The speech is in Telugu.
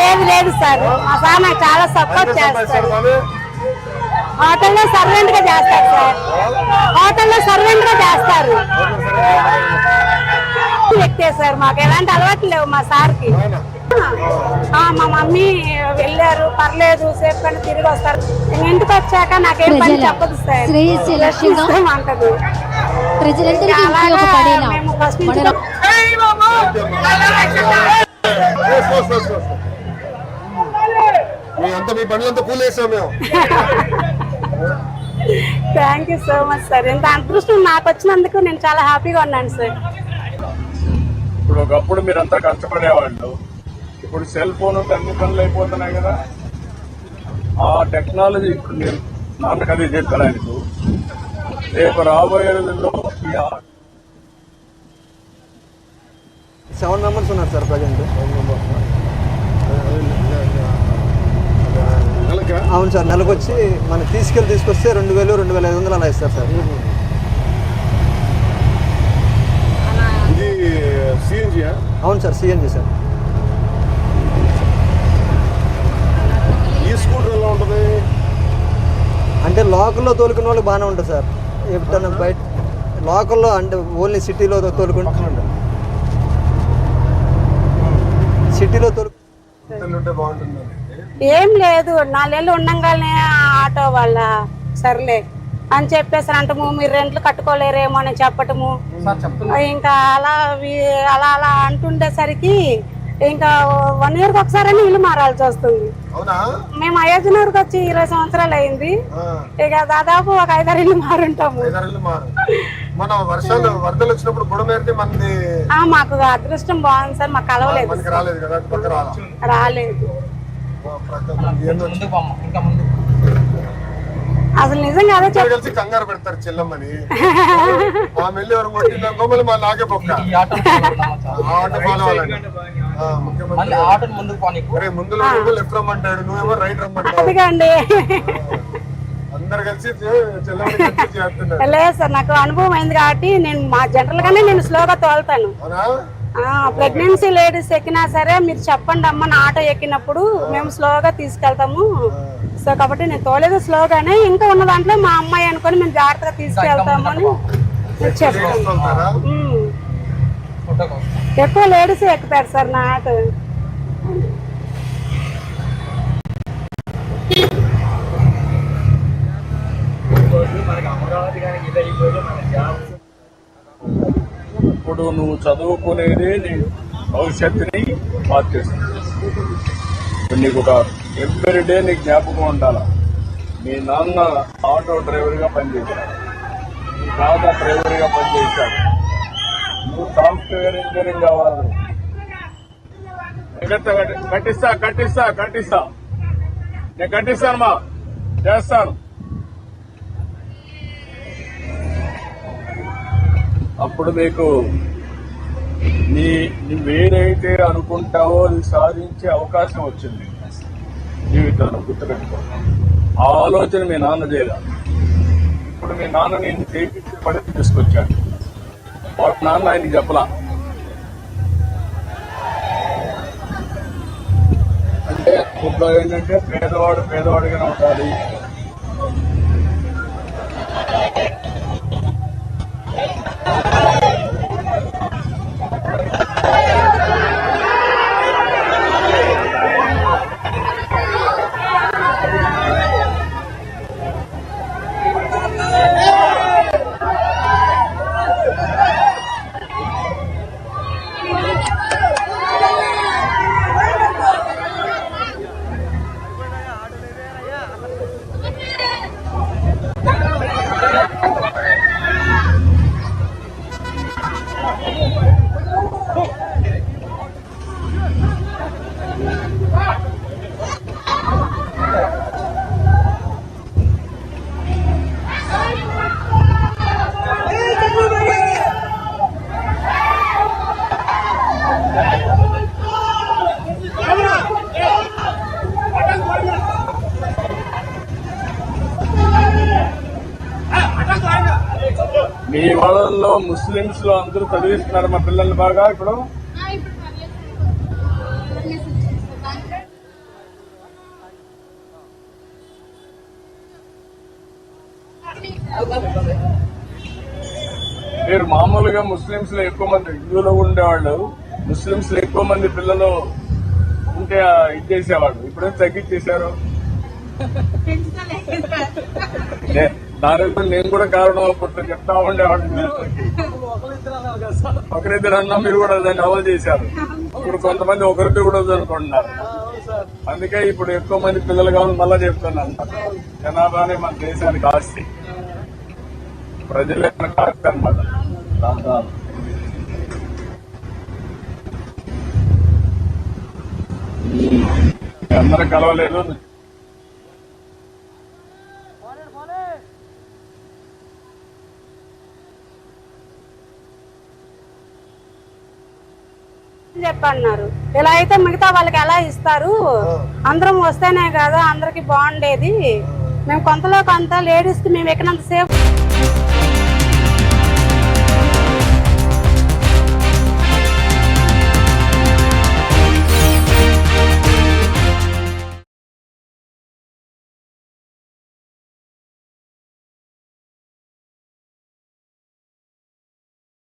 లేదు లేదు సార్, మా సార్ నాకు చాలా సపోర్ట్ చేస్తారు. హోటల్లో సర్వెంట్ గా చేస్తారు సార్, హోటల్లో సర్వెంట్ గా చేస్తారు. వ్యక్తే సార్, మాకు ఎలాంటి అలవాటు లేవు మా సార్కి. మా మమ్మీ వెళ్ళారు, పర్లేదు సేఫ్ గా తిరిగి వస్తారు. ఇంటికి వచ్చాక నాకేం పని చెప్పదు సార్, అంటది. మేము ఫస్ట్ నుంచి thank you so much sir. ఇంత అదృష్టం నాకు వచ్చినందుకు నేను చాలా హ్యాపీగా ఉన్నాను సార్. ఇప్పుడు ఒకప్పుడు మీరంతా కష్టపడేవాళ్ళు, ఇప్పుడు సెల్ ఫోన్ అన్ని పనులు అయిపోతున్నాయి కదా. ఆ టెక్నాలజీ ఇప్పుడు మీరు నాన్నకు అది చెప్పడానికి రేపు రాబోయే రోజుల్లో 7 మెంబర్స్ ఉన్నారు సార్ ప్రజెంట్. అవును సార్, నెలకు వచ్చి మనం తీసుకొస్తే 2000, 2500 అలా ఇస్తారు సార్. అవును సార్, సిఎన్జి సార్. ఈ స్కూటర్ ఎలా ఉంటుంది అంటే లోకల్లో తోలుకునే వాళ్ళకి బాగానే ఉంటుంది సార్. ఎప్పుడన్నా బయట లోకల్లో అంటే ఓన్లీ సిటీలో తోలుకుంటే ఏం లేదు, 4 ఏళ్ళు ఉండంగానే ఆటో వాళ్ళ సర్లే అని చెప్పేసి అంటము, మీరు రెంట్లు కట్టుకోలేరేమో అని చెప్పటము. ఇంకా అలా అలా అలా అంటుండేసరికి ఇంకా 1 ఇయర్కి ఒకసారి ఇల్లు మారాల్సి వస్తుంది. మేము అయోధ్యనగర్కి వచ్చి 20 సంవత్సరాలు అయింది. ఇక దాదాపు ఒక 5-6 ఇల్లు మారుంటాము. మాకు అదృష్టం బాగుంది సార్, మాకు కలవలేదు, రాలేదు. అసలు నిజంగా అదే కలిసి కంగారు పెడతారు చెల్లమ్మని. లేదు సార్, నాకు అనుభవం అయింది కాబట్టి నేను మా జనరల్ గానే నేను స్లోగా తోలుతాను. ప్రెగ్నెన్సీ లేడీస్ ఎక్కినా సరే మీరు చెప్పండి అమ్మ, నా ఆటో ఎక్కినప్పుడు మేము స్లోగా తీసుకెళ్తాము. సో కాబట్టి నేను తోలేదు స్లోగానే. ఇంకా ఉన్న దాంట్లో మా అమ్మాయి అనుకొని మేము జాగ్రత్తగా తీసుకెళ్తాము అని చెప్తాను. ఎక్కువ లేడీస్ ఎక్కుతారు సార్ నా ఆటో. ఇప్పుడు నువ్వు చదువుకునేది నీ భవిష్యత్తుని మార్చేస్తుంది. నీకు ఒక ఎవ్రీడే నీకు జ్ఞాపకం ఉండాలా, మీ నాన్న ఆటో డ్రైవర్గా పనిచేశాడు, మీ తాత డ్రైవర్గా పనిచేశాడు, నువ్వు సాఫ్ట్వేర్ ఇంజనీరింగ్ కావాలి. కట్టిస్తా నేను కట్టిస్తానమ్మా, చేస్తాను. అప్పుడు మీకు నువ్వేదైతే అనుకుంటావో అది సాధించే అవకాశం వచ్చింది జీవితంలో. గుర్తుపెట్టుకో, ఆ ఆలోచన మీ నాన్న చేయలేదు. ఇప్పుడు మీ నాన్న నేను చేయించే పని తీసుకొచ్చాడు. వాళ్ళ నాన్న ఆయనకి చెప్పలా. అంటే ఇప్పుడు ఏంటంటే పేదవాడిగానే ఉండాలి. మీ వాళ్ళల్లో ముస్లిమ్స్ లో అందరూ చదివిస్తున్నారు మా పిల్లల్ని బాగా. ఇప్పుడు మీరు మామూలుగా ముస్లింస్ లో ఎక్కువ మంది, హిందువులో ఉండేవాళ్ళు ముస్లింస్ లో ఎక్కువ మంది పిల్లలు ఉంటే ఇది చేసేవాళ్ళు. ఇప్పుడే తగ్గించేశారు. దానికి నేను కూడా కారణం అప్పుడు చెప్తా ఉండేవాడిని. ఒకరిద్దరు అన్నా మీరు కూడా దాన్ని అమలు చేశారు. ఇప్పుడు కొంతమంది ఒకరిద్దరు కూడా అనుకుంటున్నారు. అందుకే ఇప్పుడు ఎక్కువ మంది పిల్లలు కావాలని మళ్ళా చెప్తున్నాను. జనాభానే మన దేశానికి ఆస్తి, ప్రజల ఆస్తి అన్నమాట. అందరూ కలవలేదు. చెప్పన్నారు. ఇలా అయితే మిగతా వాళ్ళకి ఎలా ఇస్తారు? అందరం వస్తేనే కదా అందరికి బాగుండేది. మేము కొంతలో కొంత లేడీస్ కి మేము ఎక్కినంత సేఫ్